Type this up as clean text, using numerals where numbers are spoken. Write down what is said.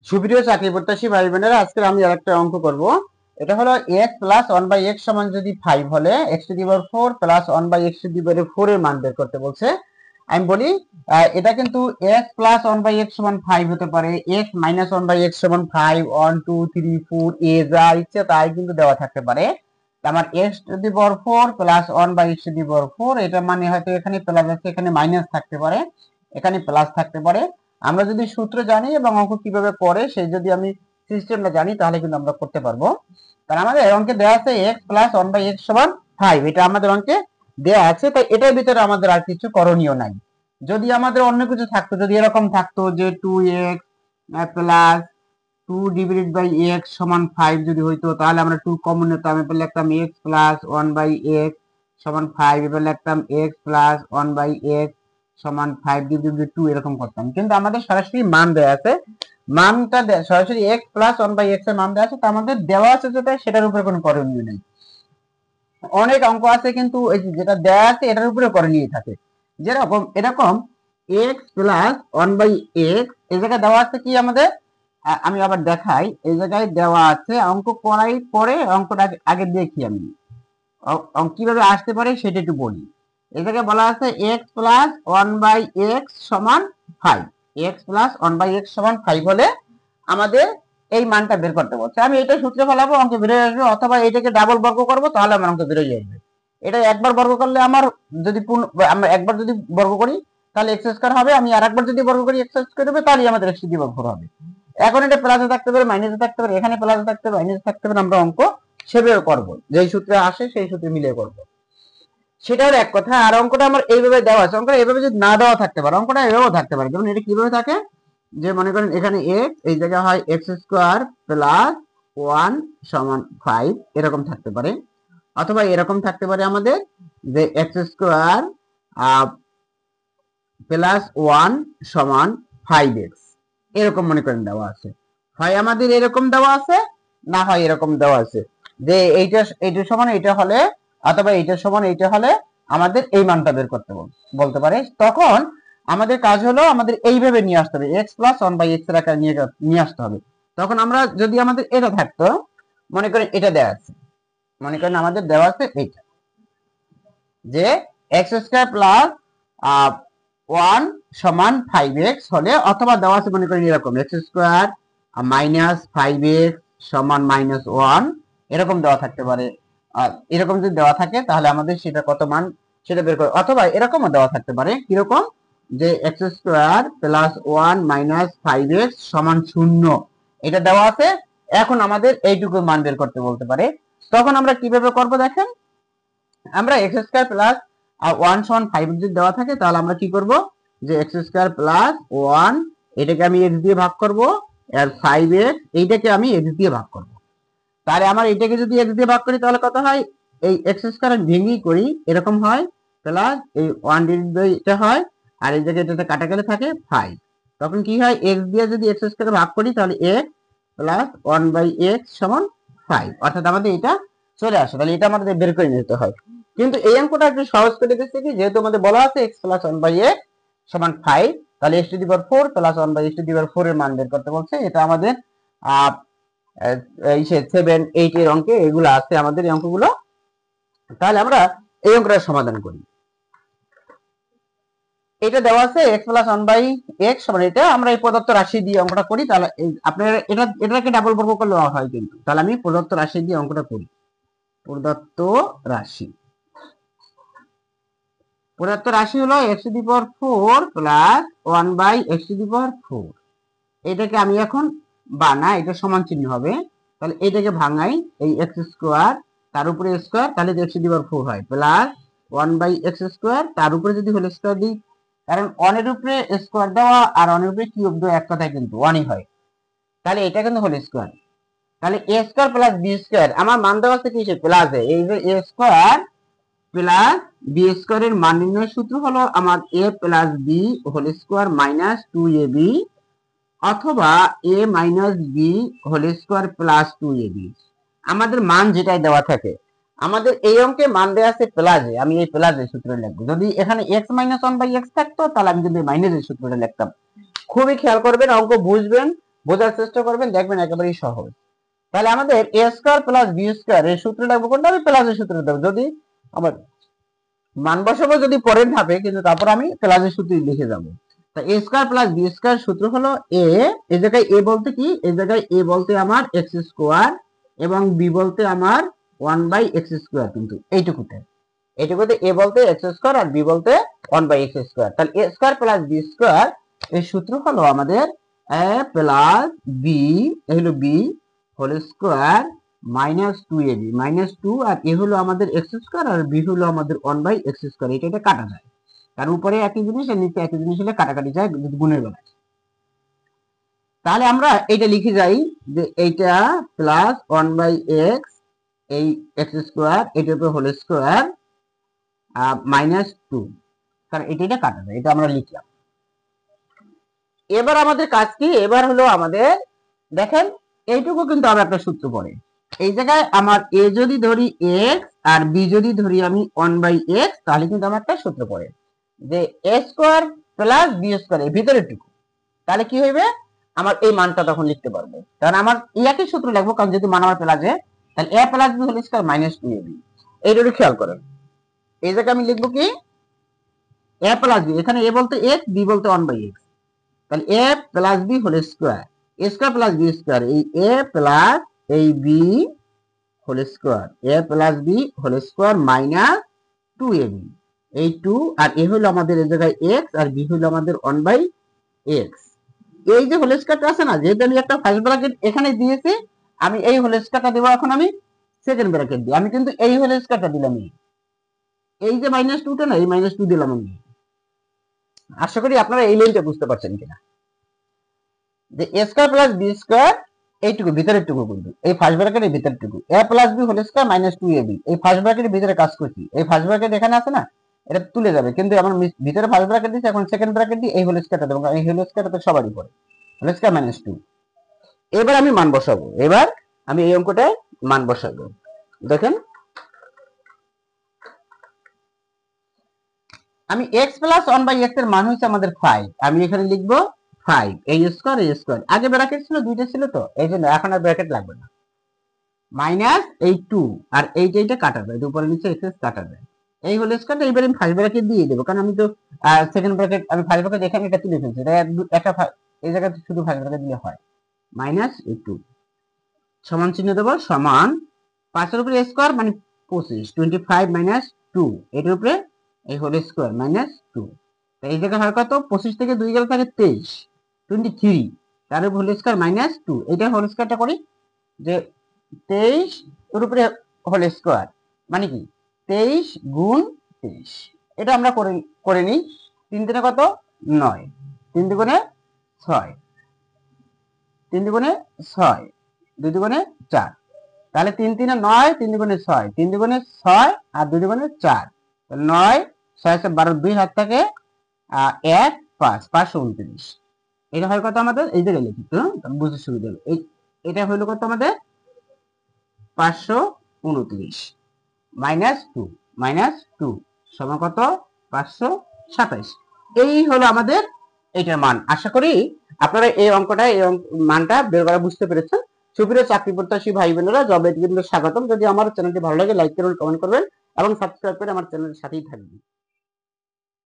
সুপ্রিয় চাকরি প্রত্যাশী ভাই বোনেরা, আজকে আমি আরেকটা অঙ্ক করব। এটা হলো x প্লাস 1/x সমান যদি 5 হলে x to the power 4 plus 1/x to the power 4 এর মান বের করতে বলছে। আমি বলি এটা কিন্তু x প্লাস 1/x সমান 5 হতে পারে, x মাইনাস 1/x সমান 5, 1 2 3 4 এ যা ইচ্ছে তাই কিন্তু দেওয়া থাকতে পারে। আমার x to the power 4 plus 1/x to the power 4, এটা মানে হয়তো এখানে প্লাস আছে, এখানে মাইনাস থাকতে পারে, এখানে প্লাস থাকতে পারে। আমরা যদি সূত্র জানি এবং অঙ্ক কিভাবে করে সেই যদি আমি সিস্টেমটা জানি তাহলে কিন্তু আমরা করতে পারবো। কারণ আমাদের অঙ্কে দেওয়া আছে x প্লাস 1/x সমান 5, এটা আমাদের অঙ্কে দেওয়া আছে, তাই এটার ভিতরে আমাদের আর কিছু করণীয় নাই। যদি আমাদের অন্য কিছু থাকতো, যদি এরকম থাকতো যে 2x plus 2 divided by x সমান 5 যদি হইতো, তাহলে আমরা 2 কমন নিতাম, এবার লিখতাম x প্লাস 1/x সমান 5, এবার লিখতাম x প্লাস 1/x সমান 5 ডিভাইডেড 2, এরকম করতাম। কিন্তু আমাদের সরাসরি মান দেওয়া আছে, মানটা সরাসরি x প্লাস 1/x এর মান দেওয়া আছে, তো আমাদের দেওয়া আছে যেটা সেটার উপরে কোনো করণীয় নেই। অনেক অঙ্ক আছে কিন্তু এই যেটা দেওয়া আছে এটার উপরে করণীয় থাকে, যেরকম এরকম x প্লাস 1/x, এই জায়গায় দেওয়া আছে কি আমাদের, আমি আবার দেখাই, এই জায়গায় দেওয়া আছে অঙ্ক করাই পরে অঙ্কটা আগে দেখি আমি কিভাবে আসতে পারে সেটা একটু বলি। এই জায়গায় বলা আছে x প্লাস 1/x সমান 5, x প্লাস 1/x সমান 5 হলে আমাদের এই মানটা বের করতে বলছে। আমি এটা সূত্রে ফেলাবো, অঙ্ক বেরিয়ে আসবে, অথবা এটাকে ডাবল বর্গ করবো তাহলে আমার অঙ্ক বেরিয়ে আসবে। এটা একবার বর্গ করলে আমার যদি আমরা একবার যদি বর্গ করি তাহলে এক্স স্কয়ার হবে, আমি আর একবার যদি বর্গ করি এক্স স্কয়ার হবে, তাহলে আমাদের এক্স টু দি পাওয়ার 4 হবে। এখন এটা প্লাসে থাকতে পারে, মাইনাসে থাকতে পারে, এখানে প্লাসে থাকতে পারে, মাইনাসে থাকতে পারে, আমরা অঙ্ক সেভাবে করব, যেই সূত্রে আসে সেই সূত্রে মিলিয়ে করব। সেটা হলো এক কথা। আর অঙ্কটা আমার এইভাবে দেওয়া আছে, অঙ্কটা এইভাবে যদি না দেওয়া থাকতে পারে, অঙ্কটা এভাবেও থাকতে পারে। যেমন এটা কিভাবে থাকে, যে মনে করেন এখানে x, এই জায়গায় হয় এক্স স্কোয়ার প্লাস 1 সমান 5, এরকম থাকতে পারে। অথবা এরকম থাকতে পারে আমাদের যে এক্স স্কোয়ার প্লাস 1 সমান 5x, এরকম মনে করেন দেওয়া আছে। হয় আমাদের এরকম দেওয়া আছে, না হয় এরকম দেওয়া আছে যে এইটা সমান এইটা হলে, অথবা এইটা সমান এইটা হলে আমাদের এই মানটা বের করতে বলতে পারে। তখন আমাদের কাজ হলো আমাদের এইভাবে নিয়ে আসতে হবে, x প্লাস 1/x এর আকারে নিয়ে আসতে হবে। তখন আমরা যদি আমাদের এটা থাকতো, মনে করেন এটা দেওয়া আছে, মনে করেন আমাদের দেওয়া আছে এইটা, যে এক্স স্কয়ার প্লাস 1 সমান 5x হলে, অথবা দেওয়া আছে মনে করেন এরকম এক্স স্কয়ার মাইনাস 5x সমান -1, এরকম দেওয়া থাকতে পারে। এরকম যদি দেওয়া থাকে তাহলে আমাদের সেটা কত মান সেটা বের করে। অথবা এরকমও দেওয়া থাকতে পারে, কিরকম, যে x square plus 1 minus 5x সমান 0, এটা দেওয়া আছে। এখন আমাদের এইটুকু মান বের করতে বলতে পারে। তখন আমরা কিভাবে করব দেখেন, আমরা এক্স স্কয়ার প্লাস 1 সমান 5 যদি দেওয়া থাকে তাহলে আমরা কি করব, যে এক্স স্কয়ার প্লাস 1, এটাকে আমি x দিয়ে ভাগ করব, আর 5x এইটাকে আমি x দিয়ে ভাগ করব। তাহলে আমার এটাকে যদি x দিয়ে ভাগ করি তাহলে কত হয়, এই এক্স স্কয়ার ভেঙেই করি, এরকম হয় প্লাস এই 1 ডিভাইড বাই এটা হয়, আর এই জায়গায় এটাতে কাটাকাটি থাকে 5। তখন কি হয়, x দিয়ে যদি এক্স স্কয়ার ভাগ করি তাহলে x প্লাস 1/x সমান 5, অর্থাৎ আমাদের এটা চলে আসে। তাহলে এটা আমাদের বের করে নিতে হয়। কিন্তু এই অঙ্কটা একটু সহজ করে দিচ্ছে কি, যেহেতু আমাদের বলা আছে x প্লাস 1/x সমান 5, তাহলে x to the power 4 plus 1/x to the power 4 এর মান বের করতে বলছে। এটা আমাদের এই 7 8 এর অঙ্কে এগুলো আছে আমাদের এই অঙ্কগুলো। তাহলে আমরা এই অঙ্কটা সমাধান করি। এটা দেওয়া আছে x প্লাস 1/x সমান, এটা আমরা এই প্রদত্ত রাশি দিয়ে অঙ্কটা করি। তাহলে আপনার এটাকে ডাবল বর্গ করলে হয় কিন্তু। তাহলে আমি প্রদত্ত রাশি দিয়ে অঙ্কটা করি। প্রদত্ত রাশি হলো x to the power 4 plus 1/x to the power 4। এটাকে আমি এখন বানাই, এটা সমান চিহ্ন হবে, তাহলে এটাকে ভাঙাই, এই এক্স স্কোয়ার তার উপরে স্কোয়ার, তাহলে x টু দি পাওয়ার 4 হয়, প্লাস 1/x স্কোয়ার তার উপরে যদি হোল স্কোয়ার দিই, কারণ 1 এর উপরে স্কোয়ার দেওয়া আর 1 এর উপরে কিউব দেওয়া এক কথায় কিন্তু 1ই হয়, তাহলে এটা কিন্তু হোল স্কোয়ার। তাহলে a square plus b square, আমার মান দেওয়া আছে কি, প্লাসে, এই যে a স্কোয়ার প্লাস বি স্কোয়ারের মান নির্ণয়ের সূত্র হলো আমার a plus b whole square minus 2ab, অথবা a minus B whole square plus 2ab। আমাদের মান যেটাই দেওয়া থাকে, আমাদের এই অঙ্কে মান দেওয়া আছে প্লাসে, আমি এই প্লাসের সূত্রে লিখবো। যদি এখানে x মাইনাস 1/x থাকতো তাহলে আমি কিন্তু মাইনাসের সূত্রটা লিখতাম। খুবই খেয়াল করবেন, অঙ্ক বুঝবেন, বোঝার চেষ্টা করবেন, দেখবেন একেবারেই সহজ। তাহলে আমাদের এ স্কয়ার প্লাস বি স্কয়ার এর সূত্র লাগবে কোনটা? আমি প্লাসের সূত্র দেবো। যদি আমার মান বসাবো যদি পরের ধাপে, কিন্তু তারপর আমি প্লাসের সূত্র লিখে যাব। তা এ স্কয়ার প্লাস বি স্কয়ার সূত্র হলো এ, এই জায়গায় এ বলতে কি, এই জায়গায় এ বলতে আমার এক্স স্কয়ার এবং বি বলতে আমার 1/x স্কয়ার, কিন্তু এইটুকুতে এ বলতে এক্স স্কয়ার আর বি বলতে 1/x স্কয়ার। তাহলে A square plus B square এর সূত্র হলো আমাদের এ প্লাস বি, এই হলো B whole square minus 2ab, minus 2 আর এ হলো আমাদের এক্স স্কয়ার আর বি হলো আমাদের 1/x স্কয়ার। এটা কাটা যায়, কারণ উপরে একই জিনিস আর নিচে একই জিনিস হলে কাটাকাটি যায় গুণের বেলায়। তাহলে আমরা এটা লিখে যাই যে এইটা প্লাস 1/x, এই এক্স স্কয়ার এটার উপর হোল স্কয়ার মাইনাস 2, কারণ এটা কাটা যায়, এটা আমরা লিখলাম। এবার আমাদের কাজ কি? এবার হলো আমাদের দেখেন এইটুকু কিন্তু আবার একটা সূত্র পড়ে। এই জায়গায় আমার এ যদি ধরি এক্স আর বি যদি ধরি আমি 1/x, তাহলে কিন্তু আমার একটা সূত্র পড়ে যে A square plus B square এর ভিতরেরটুকু। তাহলে কি হইবে? আমার এই মানটা তখন লিখতে পারবো, কারণ আমার একই সূত্র লাগবো, কারণ যেহেতু মান আমার প্লাসে, তাহলে A plus B whole square minus 2ab। এইটা একটু খেয়াল করেন, এই জায়গায় আমি লিখবো কি এ প্লাস বি, এখানে এ বলতে এক্স, বি বলতে 1/x, তাহলে A plus B whole square, A square plus B square, এই এ প্লাস এই B whole square, A plus B whole square minus 2ab, এই 2 আর এ হলো আমাদের এই জায়গায় x আর বি হলো আমাদের 1/x। এই যে হোল স্কয়ারটা আছে না, যেহেতু আমি একটা ফার্স্ট ব্র্যাকেট এখানে দিয়েছি, আমি এই হোল স্কয়ারটা দেব এখন আমি সেকেন্ড ব্র্যাকেট দিই। আমি কিন্তু এই হোল স্কয়ারটা দিলাম, এই যে মাইনাস 2টা না, এই মাইনাস 2 দিলাম আমি। আশা করি আপনারা এই লাইনটা বুঝতে পারছেন কিনা, যে A square plus B square এইটুকু ভিতরেরটুকু, কিন্তু এই ফার্স্ট ব্র্যাকেটের ভিতরেরটুকু A plus B whole square minus 2ab, এই ফার্স্ট ব্র্যাকেটের ভিতরে কাজ করছি, এই ফার্স্ট ব্র্যাকেট এখানে আছে না, এটা তুলে যাবে, কিন্তু আমার ভিতরে ফার্স্ট ব্র্যাকেট দিয়েছি, এখন সেকেন্ড ব্র্যাকেট দিয়ে এই হোল স্কয়ারটা দেবো, কারণ এই হোল স্কয়ারটা তো সবারই পড়ে, হোল স্কয়ার মাইনাস 2। এবার আমি মান বসাবো, এবার আমি এই অঙ্কটায় মান বসাবো। দেখেন আমি x প্লাস 1/x এর মান হচ্ছে আমাদের 5, আমি এখানে লিখবো 5 এই স্কয়ার এই স্কয়ার, আগে ব্র্যাকেট ছিল দুইটা ছিল তো এই জন্য এখন আর ব্র্যাকেট লাগবে না, মাইনাস এই 2 আর এইটা কাটা যায়, উপরে নিচে এক্স কাটা যায়, এই হলো স্কয়ারটা। এবারে আমি ফার্স্ট ব্র্যাকেট দিয়ে দেব, কারণ আমি তো সেকেন্ড ব্র্যাকেট, আমি ফার্স্ট ব্র্যাকেট এখানে এটা তুলে ফেলছি, এটা একটা এই জায়গায় শুধু ফার্স্ট ব্র্যাকেট দিলে হয়, মাইনাস এই 2 সমান চিহ্ন দেব, সমান 5 এর উপরে স্কয়ার মানে 25, 25 মাইনাস 2 এর উপরে এই হোল স্কয়ার মাইনাস 2, তাই এই জায়গা হয় কত? 25 থেকে 2 গেলে থাকে 23, 23 তার উপর হোল স্কয়ার মাইনাস 2, এটা হোল স্কয়ারটা করি যে 23 এর উপরে হোল স্কয়ার মানে কি 23 গুণ 23, এটা আমরা করে নিই। 3 3 কত? 9, 3 দুগুণে 6, 3 দুগুণে 6, 2 দুগুণে 4, তাহলে 3 3 9, 3 দুগুণে 6, 3 দুগুণে 6 আর 2 দুগুণে 4, 9 6 12, 2 হাত থেকে 1 5 529, এটা হয় কত আমাদের? এই জায়গায় লিখি তো বুঝতে সুবিধা হবে, এটা হলো কত আমাদের? 529 মাইনাস 2 সমান কত? 527, এই হলো আমাদের এটার মান। আশা করি আপনারা এই অঙ্কটা মানটা বের করা বুঝতে পেরেছেন। সুপ্রিয় চাকরি প্রত্যাশী ভাই বোনেরা, জব এডুকেশনে স্বাগতম। যদি আমার চ্যানেলটি ভালো লাগে লাইক করুন, কমেন্ট করবেন এবং সাবস্ক্রাইব করে আমার চ্যানেলের সাথেই থাকবেন।